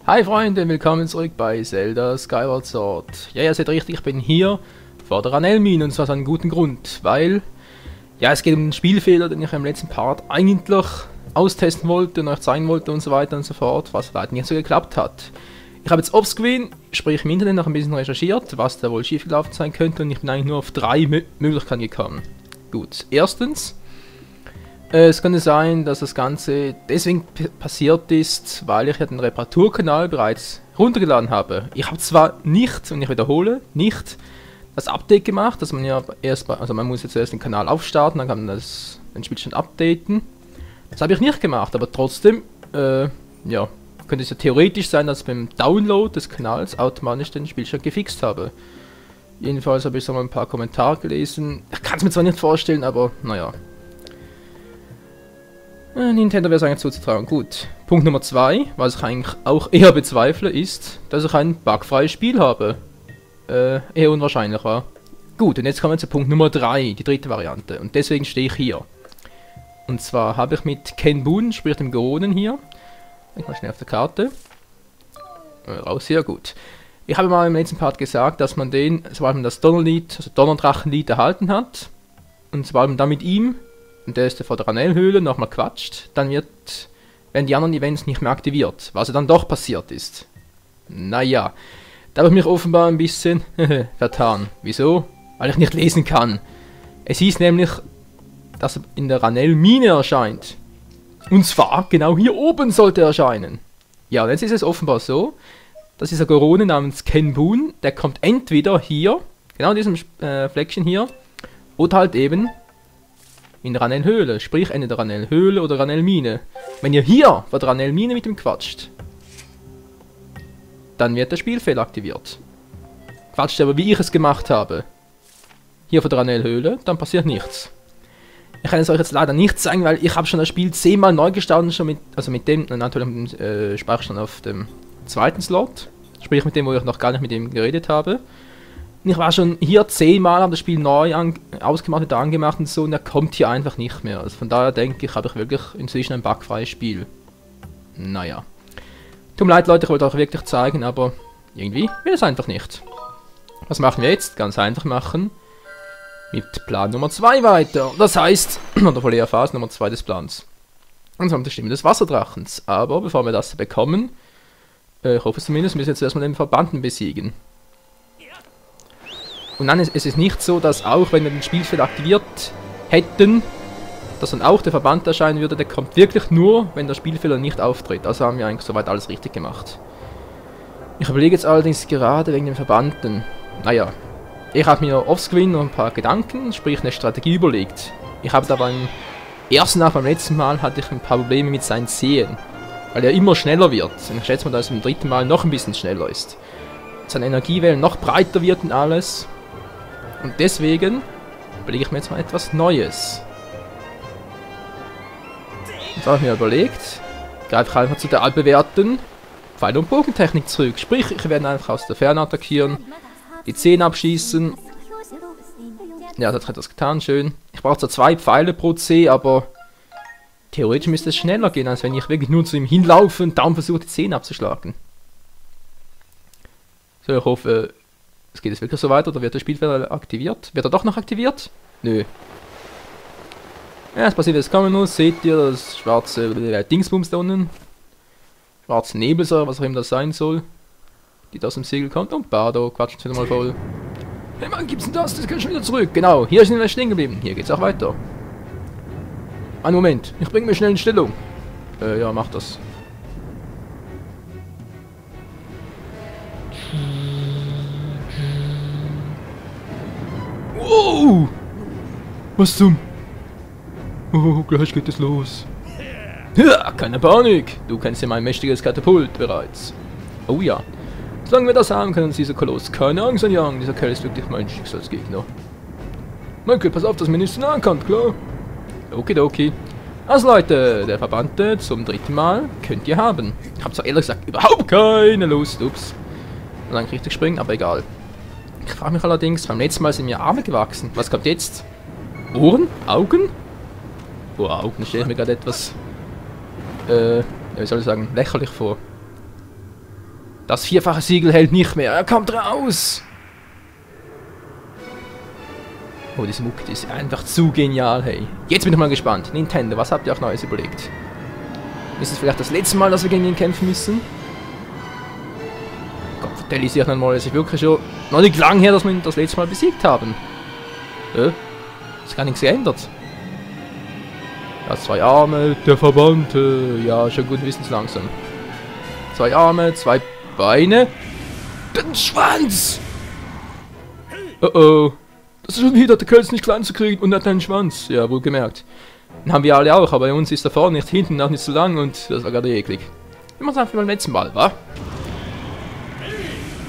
Hi Freunde, willkommen zurück bei Zelda Skyward Sword. Ja, ihr seht richtig, ich bin hier vor der Ranell-Mine und zwar aus einem guten Grund, weil ja, es geht um den Spielfehler, den ich im letzten Part eigentlich austesten wollte und euch zeigen wollte und so weiter und so fort, was leider nicht so geklappt hat. Ich habe jetzt offscreen, sprich im Internet noch ein bisschen recherchiert, was da wohl schiefgelaufen sein könnte und ich bin eigentlich nur auf 3 Möglichkeiten gekommen. Gut, erstens, es könnte sein, dass das Ganze deswegen passiert ist, weil ich ja den Reparaturkanal bereits runtergeladen habe. Ich habe zwar nicht, und ich wiederhole, nicht das Update gemacht, dass man ja also man muss jetzt zuerst den Kanal aufstarten, dann kann man den Spielstand updaten. Das habe ich nicht gemacht, aber trotzdem, ja, könnte es ja theoretisch sein, dass ich beim Download des Kanals automatisch den Spielstand gefixt habe. Jedenfalls habe ich so mal ein paar Kommentare gelesen. Ich kann es mir zwar nicht vorstellen, aber naja. Nintendo wäre es eigentlich zuzutragen. Gut. Punkt Nummer 2, was ich eigentlich auch eher bezweifle, ist, dass ich ein bugfreies Spiel habe. Eher unwahrscheinlich war. Gut, und jetzt kommen wir zu Punkt Nummer 3, die dritte Variante. Und deswegen stehe ich hier. Und zwar habe ich mit Ken Boon, sprich dem Goronen hier. Ich mal schnell auf der Karte. Raus hier, gut. Ich habe mal im letzten Part gesagt, dass man den, sobald man das Donnerlied, also Donnerdrachenlied erhalten hat, und sobald man dann mit ihm, und der ist vor der Ranell-Höhle, nochmal quatscht, dann werden die anderen Events nicht mehr aktiviert, was ja dann doch passiert ist. Naja, da habe ich mich offenbar ein bisschen vertan. Wieso? Weil ich nicht lesen kann. Es hieß nämlich, dass er in der Ranell-Mine erscheint. Und zwar genau hier oben sollte er erscheinen. Ja, und jetzt ist es offenbar so, dass dieser Gorone namens Ken Boon, der kommt entweder hier, genau in diesem Fleckchen hier, oder halt eben in der Ranell-Höhle, sprich Ende der Ranell-Höhle oder Ranell-Mine. Wenn ihr hier vor der Ranell-Mine mit ihm quatscht, dann wird der Spielfehler aktiviert. Quatscht aber wie ich es gemacht habe, hier vor der Ranell-Höhle, dann passiert nichts. Ich kann es euch jetzt leider nicht zeigen, weil ich habe schon das Spiel 10-mal neu gestartet, schon mit dem, natürlich mit dem Speicherstand auf dem zweiten Slot, sprich mit dem, wo ich noch gar nicht mit ihm geredet habe. Ich war schon hier 10-mal, habe das Spiel neu ausgemacht, wieder angemacht und so, und er kommt hier einfach nicht mehr. Also von daher denke ich, habe ich wirklich inzwischen ein bugfreies Spiel. Naja. Tut mir leid, Leute, ich wollte euch wirklich zeigen, aber irgendwie will es einfach nicht. Was machen wir jetzt? Ganz einfach machen. Mit Plan Nummer 2 weiter. Das heißt, oder voll eher Phase Nummer 2 des Plans. Und so haben die Stimme des Wasserdrachens. Aber bevor wir das bekommen, ich hoffe es zumindest, müssen wir jetzt erstmal den Verbanden besiegen. Und dann ist es nicht so, dass auch wenn wir den Spielfehler aktiviert hätten, dass dann auch der Verband erscheinen würde. Der kommt wirklich nur, wenn der Spielfehler nicht auftritt. Also haben wir eigentlich soweit alles richtig gemacht. Ich überlege jetzt allerdings gerade wegen den Verbanden. Naja, ich habe mir offscreen noch ein paar Gedanken, sprich eine Strategie überlegt. Ich habe da beim letzten Mal hatte ich ein paar Probleme mit seinen Zehen. Weil er immer schneller wird. Und ich schätze mal, dass er beim dritten Mal noch ein bisschen schneller ist. Seine Energiewellen noch breiter wird und alles. Und deswegen überlege ich mir jetzt mal etwas Neues. Das habe ich mir überlegt. Greife ich einfach zu der altbewährten Pfeil- und Bogentechnik zurück. Sprich, ich werde einfach aus der Ferne attackieren, die Zehen abschießen. Ja, das hat etwas getan, schön. Ich brauche zwar 2 Pfeile pro C, aber theoretisch müsste es schneller gehen, als wenn ich wirklich nur zu ihm hinlaufe und darum versuche, die Zehen abzuschlagen. So, ich hoffe, es geht jetzt wirklich so weiter, oder wird der Spielfehler aktiviert? Wird er doch noch aktiviert? Nö. Ja, es passiert, was kommen muss. Seht ihr das schwarze Dingsbums da unten? Schwarze Nebelsäure, was auch immer das sein soll. Die da aus dem Segel kommt. Und Bardo quatscht wieder mal voll. Hey Mann, gibt's denn das? Das kann schon wieder zurück. Genau, hier sind wir stehen geblieben. Hier geht's auch weiter. Einen Moment, ich bringe mir schnell in Stellung. Ja, mach das. Wow! Was zum... Oh, gleich geht es los. Ja, keine Panik. Du kennst ja mein mächtiges Katapult bereits. Oh ja. Solange wir das haben, kann uns dieser Koloss keine Angst anjagen. Dieser Kerl ist wirklich mein Schicksalsgegner. Michael, pass auf, dass mir nicht zu nahe kommt, klar? Okidoki. Also Leute, der Verbannte zum 3. Mal könnt ihr haben. Ich habe zwar ehrlich gesagt überhaupt keine Lust. Ups. Lang richtig springen, aber egal. Ich frage mich allerdings, beim letzten Mal sind mir Arme gewachsen. Was kommt jetzt? Ohren? Augen? Oh, Augen stelle ich mir gerade etwas, wie soll ich sagen, lächerlich vor. Das vierfache Siegel hält nicht mehr. Er kommt raus. Oh, diese Mucke, die ist einfach zu genial, hey. Jetzt bin ich mal gespannt. Nintendo, was habt ihr auch Neues überlegt? Ist es vielleicht das letzte Mal, dass wir gegen ihn kämpfen müssen? Gott, realisiert man mal, es ist wirklich schon noch nicht lang her, dass wir ihn das letzte Mal besiegt haben. Ist gar nichts geändert. Ja, 2 Arme, der Verbannte. Ja, schon gut, wissen es langsam. 2 Arme, 2 Beine. Den Schwanz! Oh oh. Das ist schon wieder, der Kölz nicht klein zu kriegen und hat einen Schwanz. Ja, wohl gemerkt. Den haben wir alle auch, aber bei uns ist er vorne nicht, hinten auch nicht so lang und das war gerade eklig. Wir machen es einfach beim letzten Mal, wa?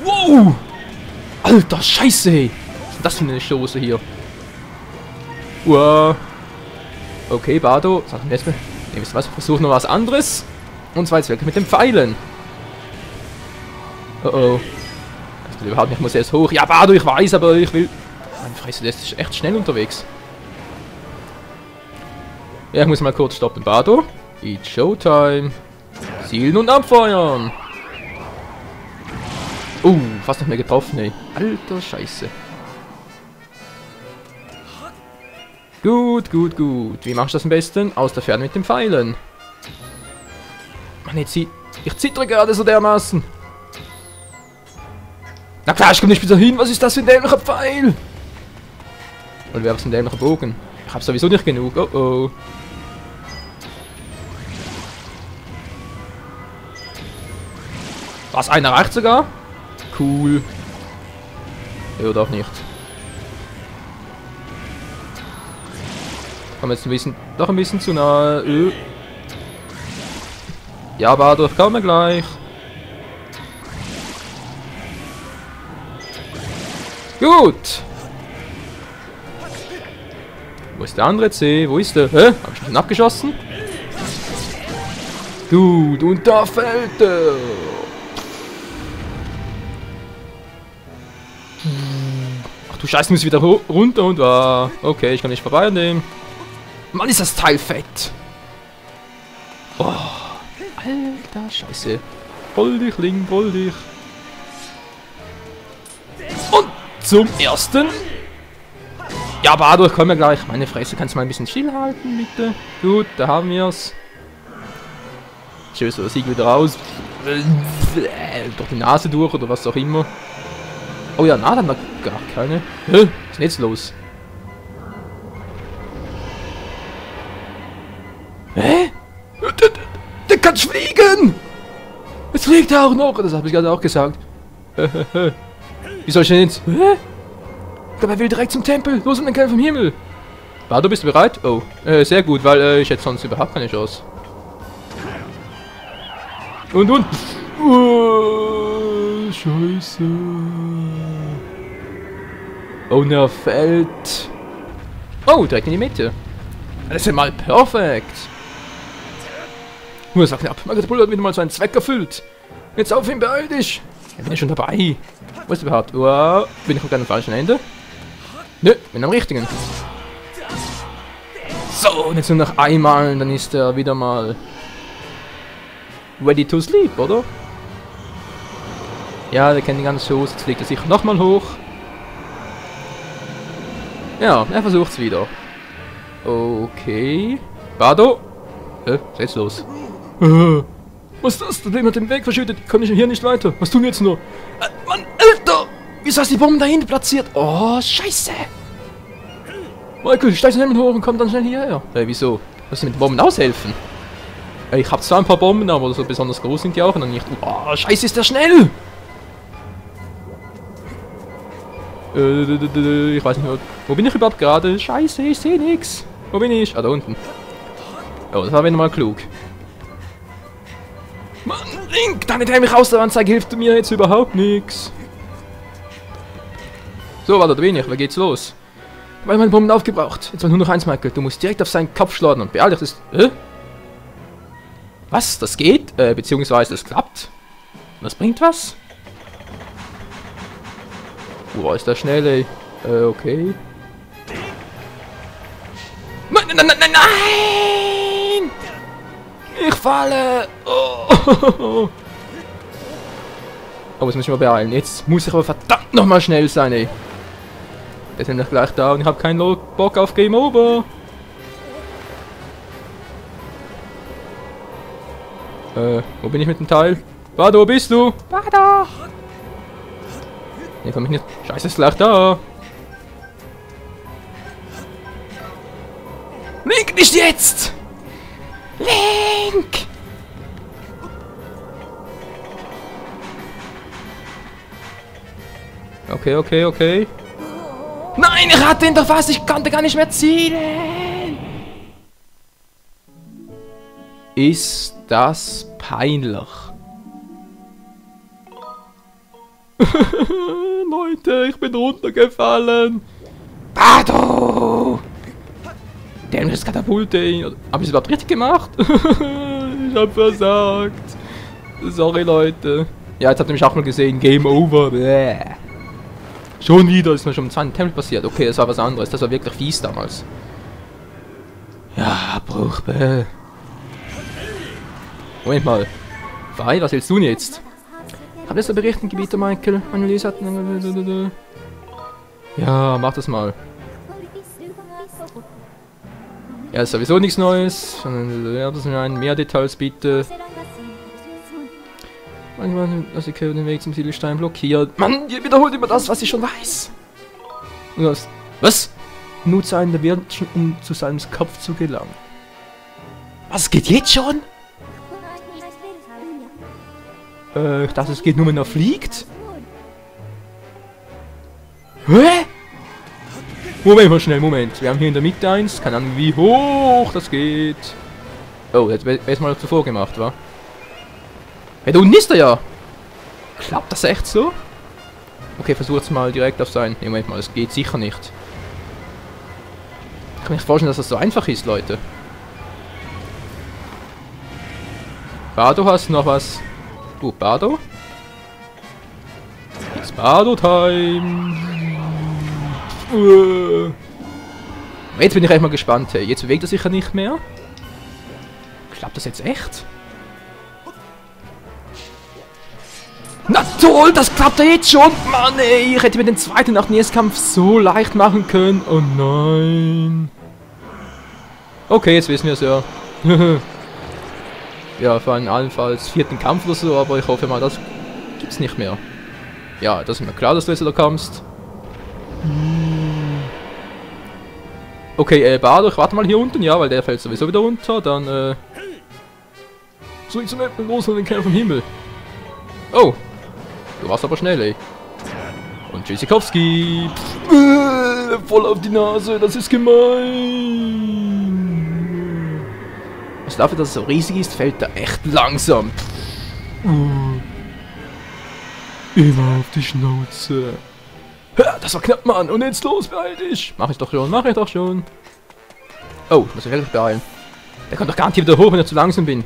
Wow! Alter, Scheiße, hey! Was ist das für eine Stoße hier? Wow! Okay, Bardo, sag mir jetzt mal. Ne, wisst ihr was? Versuchen noch was anderes. Und zwar jetzt wirklich mit den Pfeilen. Oh oh. Das geht überhaupt nicht, ich muss erst hoch. Ja, Bardo, ich weiß, aber ich will. Meine Fresse, der ist echt schnell unterwegs. Ja, ich muss mal kurz stoppen. Bardo. It's Showtime. Zielen und abfeuern. Fast nicht mehr getroffen, ey. Alter Scheiße. Gut, gut, gut. Wie machst du das am besten? Aus der Ferne mit den Pfeilen. Mann, ich zittere gerade so dermaßen. Na klar, ich komme nicht wieder hin. Was ist das für ein dämlicher Pfeil? Und wer ist ein dämlicher Bogen? Ich habe sowieso nicht genug. Oh oh. Was, einer reicht sogar? Cool. Oder auch nicht. Komm jetzt ein bisschen, doch ein bisschen zu nahe. Ja, Bardo, ich komme gleich. Gut. Wo ist der andere C? Wo ist der? Hä? Hab ich schon abgeschossen? Gut, und da fällt er. Ach du Scheiße, muss wieder runter und okay, ich kann nicht vorbei an dem. Mann, ist das Teil fett. Oh, alter Scheiße. Roll dich, Ling, roll dich. Und zum ersten. Ja, Bardo, ich komme ja gleich. Meine Fresse, kannst du mal ein bisschen stillhalten, bitte? Gut, da haben wir's. Schön so, Sieg wieder raus. Durch die Nase durch oder was auch immer. Oh ja, na, dann noch gar keine. Was ist denn jetzt los? Hä? Der kann fliegen! Jetzt fliegt er auch noch! Das habe ich gerade auch gesagt. Wie soll ich denn jetzt? Hä? Dabei will direkt zum Tempel. Los und den Kerl vom Himmel. Bardo, bist du bereit? Oh, sehr gut, weil ich hätte sonst überhaupt keine Chance. Und. Oh, Scheiße. Oh, und er fällt. Oh, direkt in die Mitte. Das ist ja mal perfekt. Nur, es war knapp. Mein Katapult hat wieder mal seinen Zweck erfüllt. Jetzt auf ihn, beeil dich. Ja, bin ich schon dabei. Wo ist überhaupt? Wow. Bin ich auf keinem falschen Ende? Nö, bin am richtigen. So, und jetzt nur noch einmal, dann ist er wieder mal ready to sleep, oder? Ja, der kennt die ganze Shows. Jetzt legt er sich nochmal hoch. Ja, er versucht's wieder. Okay. Bardo? Was ist jetzt los? Was ist das? Der Leben hat den Weg verschüttet. Ich kann hier nicht weiter. Was tun wir jetzt nur? Mann, Alter! Wieso hast du die Bomben dahinter platziert? Oh, Scheiße! Michael, steig schnell hoch und komm dann schnell hierher. Wieso? Muss ich mit den Bomben aushelfen? Ich hab zwar ein paar Bomben, aber so besonders groß sind die auch und nicht. Oh, Scheiße, ist der schnell! Ich weiß nicht, wo bin ich überhaupt gerade? Scheiße, ich sehe nichts. Wo bin ich? Ah, da unten. Oh, das war wieder mal klug. Mann, Link, deine dämliche Außeranzeige hilft mir jetzt überhaupt nichts. So, warte, da bin ich. Wer geht's los? Weil meine Bomben aufgebraucht. Jetzt war nur noch eins, Michael. Du musst direkt auf seinen Kopf schlagen und beeil dich. Das ist. Was? Das geht? Beziehungsweise das klappt? Das bringt was? Boah, ist das schnell, ey. Okay. Nein, nein, nein, nein, nein! Ich falle! Oh. Oh, jetzt muss ich mal beeilen. Jetzt muss ich aber verdammt nochmal schnell sein, ey. Der ist nämlich gleich da und ich habe keinen Bock auf Game Over. Wo bin ich mit dem Teil? Bardo, wo bist du? Bardo! Hier komm ich nicht. Scheiße, ist gleich da. Link, nicht jetzt! Link! Okay, okay, okay. Nein, ich hatte ihn doch fast, ich konnte gar nicht mehr zielen! Ist das peinlich? Leute, ich bin runtergefallen! Bardo! Dämliches Katapult, ey. Hab ich es überhaupt richtig gemacht? Ich hab versagt. Sorry, Leute. Ja, jetzt habt ihr mich auch mal gesehen. Game over. Bäh. Schon wieder ist mir schon im zweiten Tempel passiert. Okay, das war was anderes. Das war wirklich fies damals. Ja, Bruch, bäh. Moment mal. Fei, was willst du denn jetzt? Habt ihr so berichten, Gebieter Michael? Anneliese hat... Ja, mach das mal. Ja, ist sowieso nichts Neues. Ja, das sind mehr Details bitte. Manchmal, dass ich den Weg zum Siegelstein blockiert. Mann, ihr wiederholt immer das, was ich schon weiß. Was? Nutze einen der Wirtchen, um zu seinem Kopf zu gelangen. Was, geht jetzt schon? Ich dachte, es geht nur, wenn er fliegt. Hä? Moment mal schnell, Moment. Wir haben hier in der Mitte eins. Keine Ahnung, wie hoch das geht. Oh, jetzt wäre es mal zuvor gemacht, wa? Hey, da unten ist er ja. Klappt das echt so? Okay, versucht's mal direkt auf sein. Nee, Moment mal, das geht sicher nicht. Ich kann mir nicht vorstellen, dass das so einfach ist, Leute. Bardo, hast du noch was? Bardo? It's Bardo-Time. Jetzt bin ich echt mal gespannt, hey. Jetzt bewegt er sich ja nicht mehr. Klappt das jetzt echt? Na toll, das klappt ja jetzt schon! Mann ey, ich hätte mir den zweiten nach dem Kampf so leicht machen können. Oh nein. Okay, jetzt wissen wir es ja. Ja, für einen allenfalls vierten Kampf oder so, aber ich hoffe mal, das gibt's nicht mehr. Ja, das ist mir klar, dass du jetzt da kommst. Okay, Bardo, ich warte mal hier unten, ja, weil der fällt sowieso wieder runter, dann, zurück zum Apple, los und den Kerl vom Himmel. Oh, du warst aber schnell, ey. Und Tschüssikowski. Voll auf die Nase, das ist gemein. Was dafür, dass es so riesig ist, fällt er echt langsam. Immer auf die Schnauze. Das war knapp, Mann. Und jetzt los, beeil dich. Mach ich doch schon, mach ich doch schon. Oh, muss ich wirklich beeilen. Der kommt doch gar nicht wieder hoch, wenn ich zu langsam bin.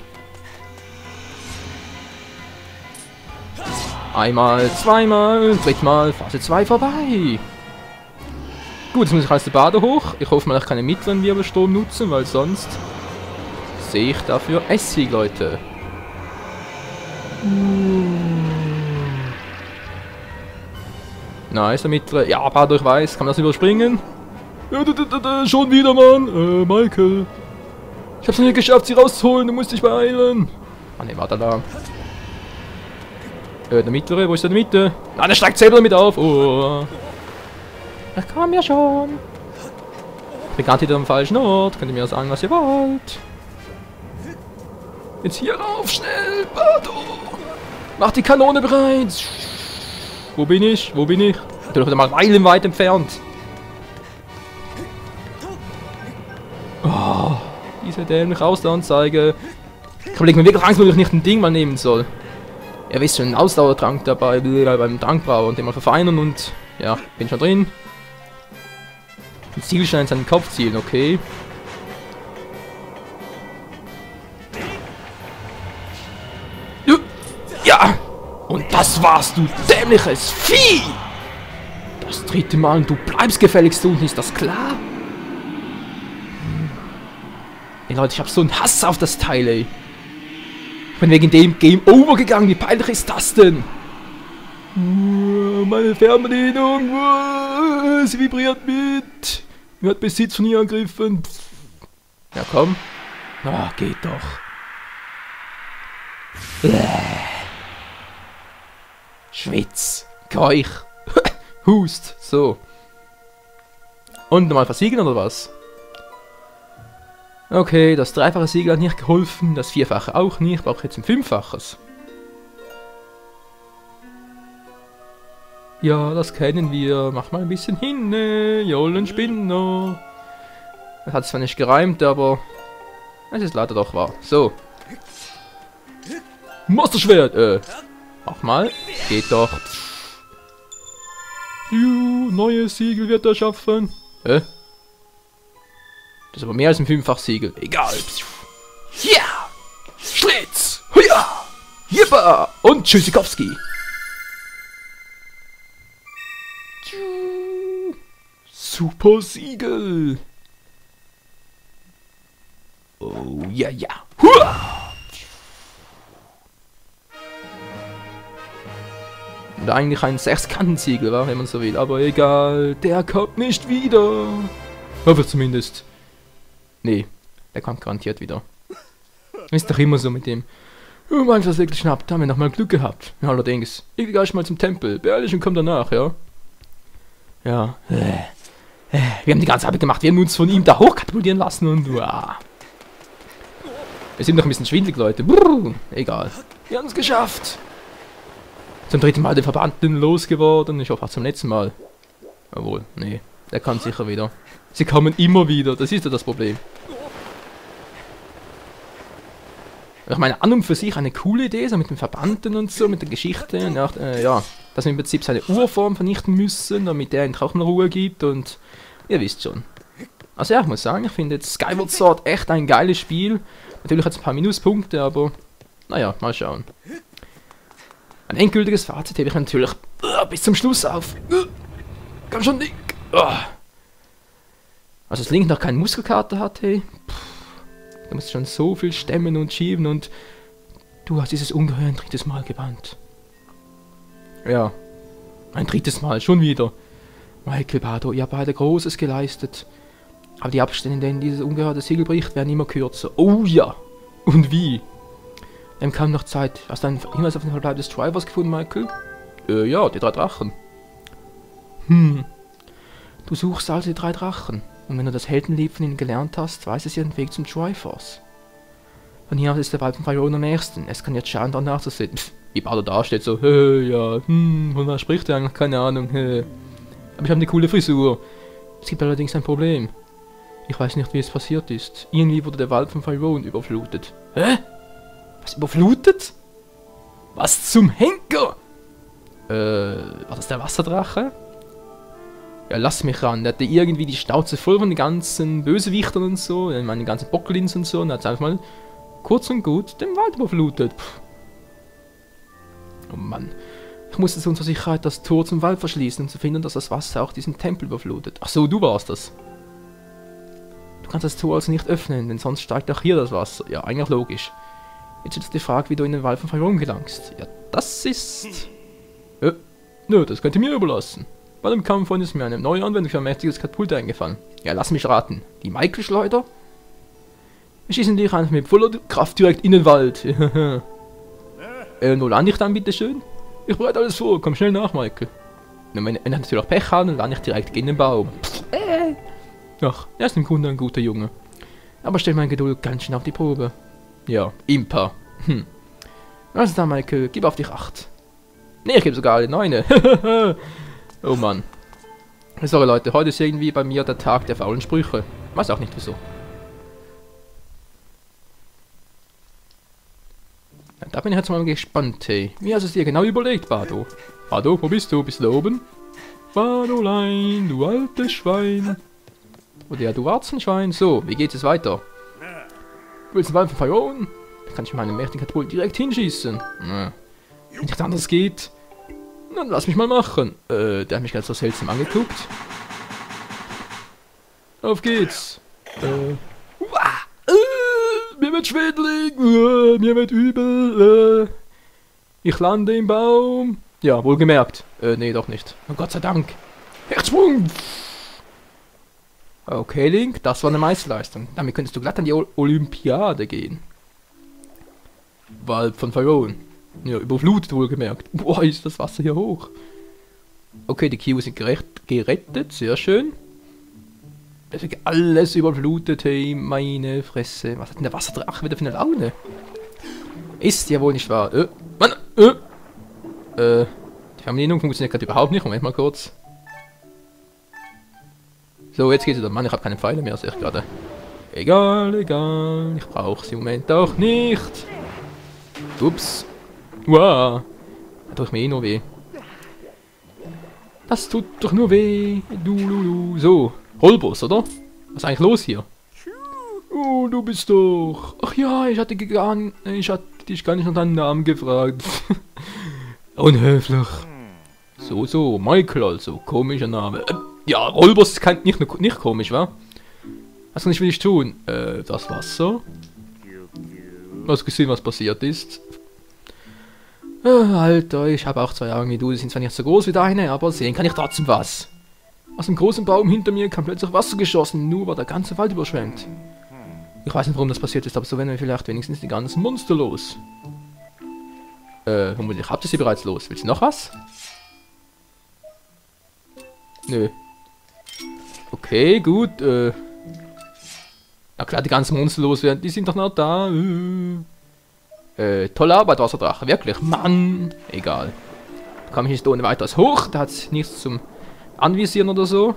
Einmal, zweimal, drittmal, Phase 2 vorbei. Gut, jetzt muss ich als der Bardo hoch. Ich hoffe mal, ich kann den mittleren Wirbelsturm nutzen, weil sonst sehe ich dafür Essig, Leute. Nice, der mittlere. Ja, Bardo, ich weiß. Kann man das überspringen? Ja, schon wieder, Mann. Michael. Ich hab's noch nicht geschafft, sie rauszuholen. Du musst dich beeilen. Ah, ne, warte da. Der mittlere, wo ist der in der Mitte? Ah, der steigt selber damit auf. Oh. Das kam ja schon. Ich bin gerade wieder am falschen Ort. Könnt ihr mir sagen, was ihr wollt. Jetzt hier rauf, schnell, Bardo. Mach die Kanone bereit. Wo bin ich? Wo bin ich? Ich bin doch wieder mal meilenweit entfernt. Oh, diese dämliche Ausdaueranzeige. Ich überlege mir wirklich Angst, ob ich nicht ein Ding mal nehmen soll. Ihr wisst schon, einen Ausdauertrank dabei, beim Trankbrauer und den mal verfeinern und ja, bin schon drin. Ein Zielstein in seinen Kopf zielen, okay. Ja! Und das war's, du dämliches Vieh! Das dritte Mal und du bleibst gefälligst unten, ist das klar? Ey Leute, ich hab so einen Hass auf das Teil, ey. Ich bin wegen dem Game Over gegangen, wie peinlich ist das denn? Meine Fernbedienung, sie vibriert mit. Mir hat Besitz von ihr angegriffen. Ja, komm. Ah, geht doch. Schwitz. Keuch. Hust. So. Und nochmal versiegeln oder was? Okay, das dreifache Siegel hat nicht geholfen. Das vierfache auch nicht. Ich brauche jetzt ein fünffaches. Ja, das kennen wir. Mach mal ein bisschen hin, Jollenspinner. Das hat zwar nicht gereimt, aber es ist leider doch wahr. So. Monsterschwert, mach mal. Geht doch. Neues Siegel wird er schaffen. Das ist aber mehr als ein fünffach Siegel. Egal. Ja! Schlitz! Huja! Jippa! Und Tschüssikowski. Super Siegel. Oh, ja, ja. Hua! Und eigentlich ein Sechskantensiegel war, wenn man so will. Aber egal, der kommt nicht wieder. Hoffe ich zumindest. Nee, der kommt garantiert wieder. Ist doch immer so mit dem. Oh, mein Versegel schnappt, haben wir nochmal Glück gehabt. Ja, allerdings, ich gehe gleich mal zum Tempel. Beeil und komm danach, ja? Ja. Wir haben die ganze Arbeit gemacht. Wir haben uns von ihm da hochkatapultieren lassen und wow. Wir sind noch ein bisschen schwindelig, Leute. Brrr, egal. Wir haben es geschafft. Zum dritten Mal den Verbannten losgeworden. Ich hoffe auch zum letzten Mal. Jawohl, nee. Der kann sicher wieder. Sie kommen immer wieder. Das ist ja das Problem. Ich meine, an und für sich eine coole Idee, so mit den Verbannten und so, mit der Geschichte. Und auch, ja, dass wir im Prinzip seine Urform vernichten müssen, damit er ihn auch mal Ruhe gibt und ihr wisst schon. Also ja, ich muss sagen, ich finde jetzt Skyward Sword echt ein geiles Spiel. Natürlich hat es ein paar Minuspunkte, aber naja, mal schauen. Ein endgültiges Fazit hebe ich natürlich bis zum Schluss auf. Komm schon, Link. Also, dass Link noch keinen Muskelkater hat, hey. Du musst schon so viel stemmen und schieben und du hast dieses Ungeheuer ein drittes Mal gebannt. Ja, ein drittes Mal, schon wieder. Michael, Bardo, ihr habt beide Großes geleistet. Aber die Abstände, in denen dieses Ungeheuer das Siegel bricht, werden immer kürzer. Oh ja! Und wie? Dann kam noch Zeit. Hast du einen Hinweis auf den Verbleib des Drivers gefunden, Michael? Ja, die 3 Drachen. Du suchst also die 3 Drachen. Und wenn du das Heldenlied von ihnen gelernt hast, weiß es ja den Weg zum Triforce. Von hier aus ist der Wald von Faron am nächsten. Es kann jetzt schaden, danach zu sehen. Wie Bardo da steht, so, ja, von was spricht er eigentlich? Keine Ahnung, Aber ich habe eine coole Frisur. Es gibt allerdings ein Problem. Ich weiß nicht, wie es passiert ist. Irgendwie wurde der Wald von Faron überflutet. Hä? Was überflutet? Was zum Henker? War das der Wasserdrache? Ja, lass mich ran. Der hatte irgendwie die Schnauze voll von den ganzen Bösewichtern und so, meine ganzen Bocklins und so, und hat einfach mal kurz und gut den Wald überflutet. Pff. Oh Mann. Ich musste zu unserer Sicherheit das Tor zum Wald verschließen, um zu finden, dass das Wasser auch diesen Tempel überflutet. Ach so, du warst das. Du kannst das Tor also nicht öffnen, denn sonst steigt auch hier das Wasser. Ja, eigentlich logisch. Jetzt ist die Frage, wie du in den Wald von Faron gelangst. Ja, das ist... Nö, das könnt ihr mir überlassen. Bei dem Kampf ist mir eine neue Anwendung für ein mächtiges Katapult eingefallen. Ja, lass mich raten. Die Michael-Schleuder? Wir schießen dich einfach mit voller Kraft direkt in den Wald. Wo lande ich dann, bitteschön? Ich bereite alles vor. Komm schnell nach, Michael. Und wenn er natürlich auch Pech hat, dann lande ich direkt gegen den Baum. Ach, er ist im Grunde ein guter Junge. Aber stell meine Geduld ganz schön auf die Probe. Ja, Impa. Also dann, Michael, gib auf dich Acht. Ne, ich gebe sogar alle 9. Oh Mann. Sorry Leute, heute ist irgendwie bei mir der Tag der faulen Sprüche. Weiß auch nicht wieso. Ja, da bin ich jetzt mal gespannt, hey. Wie hast du es dir genau überlegt, Bardo? Bardo, wo bist du? Bist du da oben? Bardolein, du altes Schwein. Oder ja, du Warzenschwein. So, wie geht es weiter? Willst du einen Wald von Faron? Da kann ich meinen mächtigen Katapult direkt hinschießen. Wenn nicht anders geht, dann lass mich mal machen. Der hat mich ganz so seltsam angeguckt. Auf geht's. Mir wird schwindelig. Mir wird übel. Ich lande im Baum. Ja, wohlgemerkt. Nee, doch nicht. Oh, Gott sei Dank. Herzschwung! Okay, Link, das war eine Meisterleistung. Damit könntest du glatt an die Olympiade gehen. Wald von Pharaon. Ja, überflutet wohlgemerkt. Boah, ist das Wasser hier hoch. Okay, die Kiwis sind gerettet, sehr schön. Es wird alles überflutet, hey, meine Fresse. Was hat denn der Wasserdrache wieder für eine Laune? Ist ja wohl nicht wahr. Mann, die Fernbedienung funktioniert gerade überhaupt nicht. Moment mal kurz. So, jetzt geht's wieder. Mann, ich habe keine Pfeile mehr, sehe ich gerade. Egal, egal. Ich brauche sie im Moment auch nicht. Ups. Wow. Da tut mir eh nur weh. Das tut doch nur weh. Du. So, Holbos, oder? Was ist eigentlich los hier? Oh, du bist doch. Ach ja, ich hatte dich gar nicht nach deinem Namen gefragt. Unhöflich. So, Michael also. Komischer Name. Ja, Rolbos ist nicht komisch, wa? Was kann ich tun? Das Wasser. Du hast gesehen, was passiert ist. Alter, ich habe auch 2 Augen wie du. Die sind zwar nicht so groß wie deine, aber sehen kann ich trotzdem was. Aus dem großen Baum hinter mir kam plötzlich Wasser geschossen. Nur war der ganze Wald überschwemmt. Ich weiß nicht, warum das passiert ist, aber so werden wir vielleicht wenigstens die ganzen Monster los. Vermutlich habt ihr sie bereits los. Willst du noch was? Nö. Okay, gut, na klar, die ganzen Monster loswerden, die sind doch noch da. Tolle Arbeit, Wasserdrache, wirklich, Mann. Egal. Da komme ich nicht ohne weiteres hoch, da hat nichts zum Anvisieren oder so.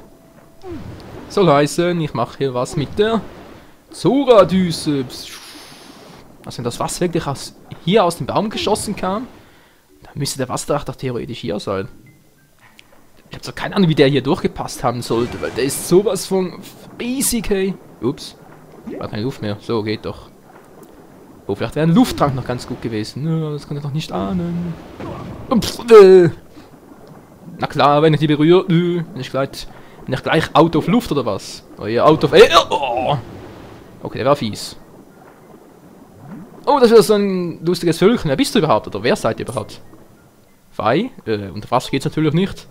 Soll heißen, ich mache hier was mit der Zora-Düse. Also wenn das Wasser wirklich hier aus dem Baum geschossen kam, dann müsste der Wasserdrache doch theoretisch hier sein. Ich habe so keine Ahnung, wie der hier durchgepasst haben sollte, weil der ist sowas von riesig, hey. Ups. War keine Luft mehr. So, geht doch. Oh, vielleicht wäre ein Lufttrank noch ganz gut gewesen. Ja, das kann ich doch nicht ahnen. Ups, na klar, wenn ich die berühre, bin ich gleich out of Luft oder was? Oh ja, out of oh. Okay, der war fies. Oh, das ist so ein lustiges Völkchen. Wer bist du überhaupt? Oder wer seid ihr überhaupt? Fei? Unter Wasser geht's natürlich nicht.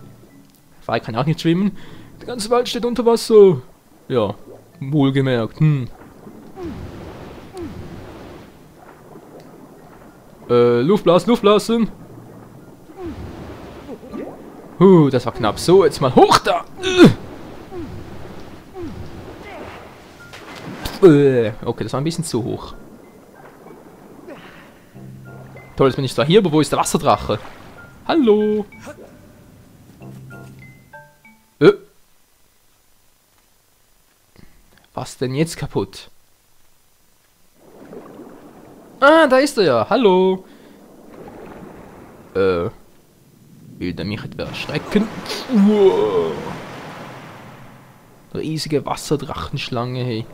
Fei kann auch nicht schwimmen. Der ganze Wald steht unter Wasser. Ja, wohlgemerkt. Luftblasen. Das war knapp. So, jetzt mal hoch da. Okay, das war ein bisschen zu hoch. Toll, jetzt bin ich zwar hier, aber wo ist der Wasserdrache? Hallo. Was denn jetzt kaputt? Ah, da ist er ja. Hallo. Will der mich etwa erschrecken? Wow. Riesige Wasserdrachenschlange, hey.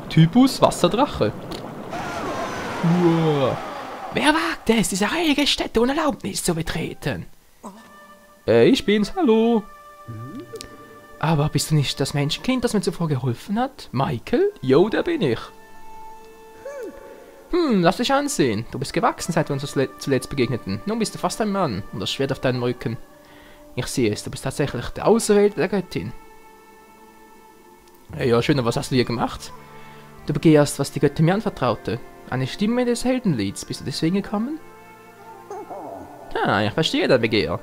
Typus Wasserdrache. Wow. Wer wagt es, diese heilige Stätte ohne Erlaubnis zu betreten? Ich bin's, hallo. Aber bist du nicht das Menschenkind, das mir zuvor geholfen hat? Michael? Jo, der bin ich. Lass dich ansehen. Du bist gewachsen, seit wir uns zuletzt begegneten. Nun bist du fast ein Mann und das Schwert auf deinem Rücken. Ich sehe es, du bist tatsächlich der Auserwählte der Göttin. Ja, schön, aber was hast du hier gemacht? Du begehrst, was die Göttin mir anvertraute. Eine Stimme des Heldenlieds. Bist du deswegen gekommen? Ah, ich verstehe dein Begehr.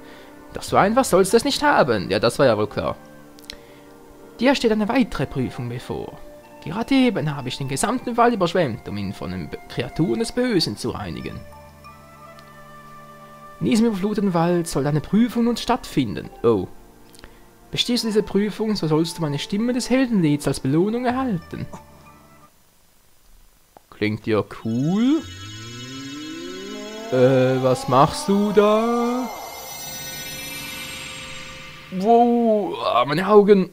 Doch so einfach sollst du es nicht haben. Ja, das war ja wohl klar. Dir steht eine weitere Prüfung bevor. Gerade eben habe ich den gesamten Wald überschwemmt, um ihn von den Kreaturen des Bösen zu reinigen. In diesem überfluteten Wald soll eine Prüfung nun stattfinden. Oh. Bestehst du diese Prüfung, so sollst du meine Stimme des Heldenlieds als Belohnung erhalten. Klingt ja cool. Was machst du da? Wow, meine Augen.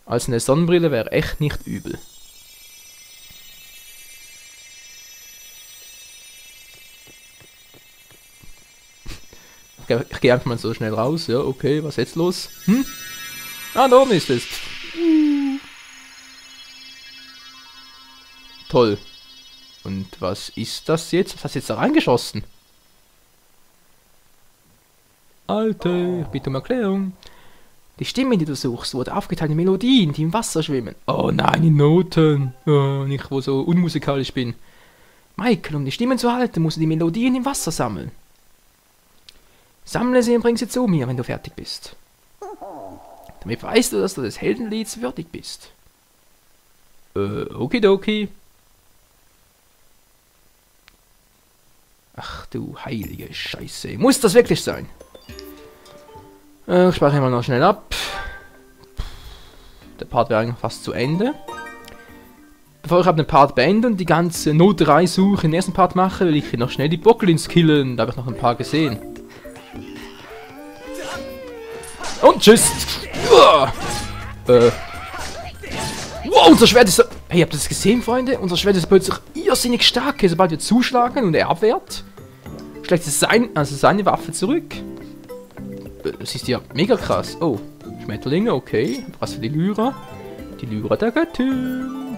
Also eine Sonnenbrille wäre echt nicht übel. Ich gehe einfach mal so schnell raus. Ja, okay, was ist jetzt los? Ah, da oben ist es. Toll. Und Und was ist das jetzt? Was hast du jetzt da reingeschossen? Alter, ich bitte um Erklärung. Die Stimmen, die du suchst, wurde aufgeteilt in Melodien, die im Wasser schwimmen. Oh nein, in Noten. Oh, nicht, wo so unmusikalisch bin. Michael, um die Stimmen zu halten, musst du die Melodien im Wasser sammeln. Sammle sie und bring sie zu mir, wenn du fertig bist. Damit weißt du, dass du des Heldenlieds würdig bist. Okidoki. Ach du heilige Scheiße. Muss das wirklich sein? Ich speichere mal noch schnell ab. Der Part wäre eigentlich fast zu Ende. Bevor ich den Part beende und die ganze Noterei-Suche im ersten Part mache, will ich noch schnell die Boglins killen. Da habe ich noch ein paar gesehen. Und tschüss! Wow, unser Schwert ist so... Hey, habt ihr das gesehen, Freunde? Unser Schwert ist plötzlich irrsinnig stark. Sobald wir zuschlagen und er abwehrt, schlägt es seine Waffe zurück. Das ist ja mega krass. Oh, Schmetterlinge, okay. Was für die Lyra? Die Lyra der Göttin.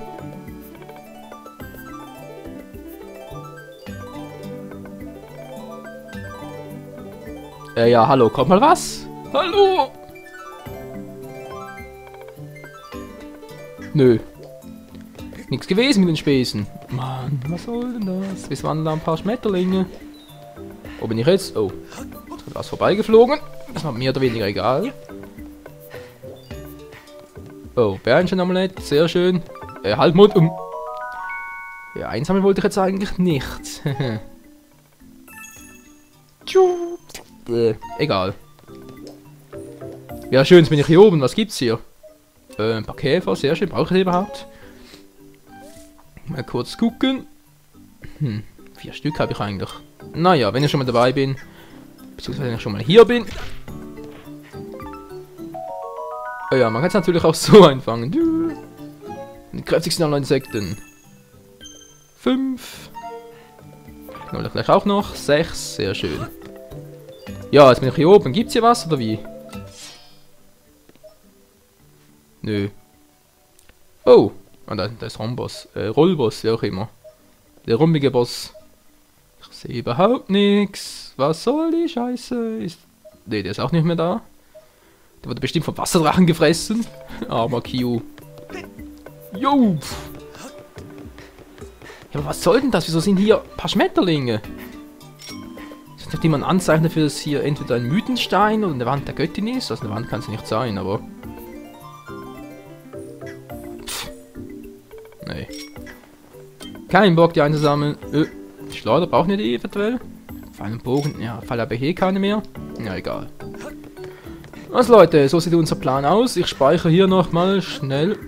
Ja, hallo, kommt mal was? Hallo! Nö. Nichts gewesen mit den Spesen. Mann, was soll denn das? Wir waren da ein paar Schmetterlinge. Wo bin ich jetzt? Oh. Jetzt ist was vorbeigeflogen. Das war mehr oder weniger egal. Oh, Bärenchen-Amulett. Sehr schön. Halbmond um. Ja, einsammeln wollte ich jetzt eigentlich nicht. Egal. Ja, schön, jetzt bin ich hier oben. Was gibt's hier? Ein paar Käfer, sehr schön. Brauche ich die überhaupt? Mal kurz gucken. 4 Stück habe ich eigentlich. Naja, wenn ich schon mal dabei bin. Beziehungsweise wenn ich schon mal hier bin. Ja, man kann es natürlich auch so einfangen. Die kräftigsten aller Insekten. 5. Knall ich gleich auch noch. 6, sehr schön. Ja, jetzt bin ich hier oben. Gibt's hier was oder wie? Nö. Oh, da ist Romboss. Rollboss, wie auch immer. Der rummige Boss. Ich sehe überhaupt nichts. Was soll die Scheiße? Ne, der ist auch nicht mehr da. Der wurde bestimmt vom Wasserdrachen gefressen. Armer Q. Jo. Ja, aber was soll denn das? Wieso sind hier ein paar Schmetterlinge? Ist das jemand ein Anzeichen dafür, dass hier entweder ein Mythenstein oder eine Wand der Göttin ist? Also eine Wand kann es nicht sein, aber... Nee. Kein Bock, die einzusammeln. Schleuder brauchen wir die eventuell. Pfeil und Bogen, ja, Pfeil aber hier keine mehr. Ja, egal. Also Leute, so sieht unser Plan aus. Ich speichere hier nochmal schnell.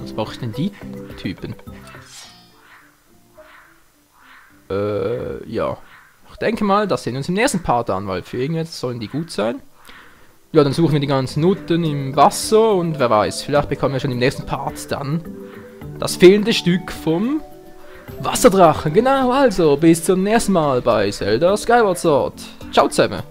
Was brauche ich denn die Typen? Ja. Ich denke mal, das sehen wir uns im nächsten Part an, weil für irgendetwas sollen die gut sein. Ja, dann suchen wir die ganzen Nutten im Wasser und wer weiß, vielleicht bekommen wir schon im nächsten Part dann das fehlende Stück vom Wasserdrachen. Genau, also bis zum nächsten Mal bei Zelda Skyward Sword. Ciao zusammen.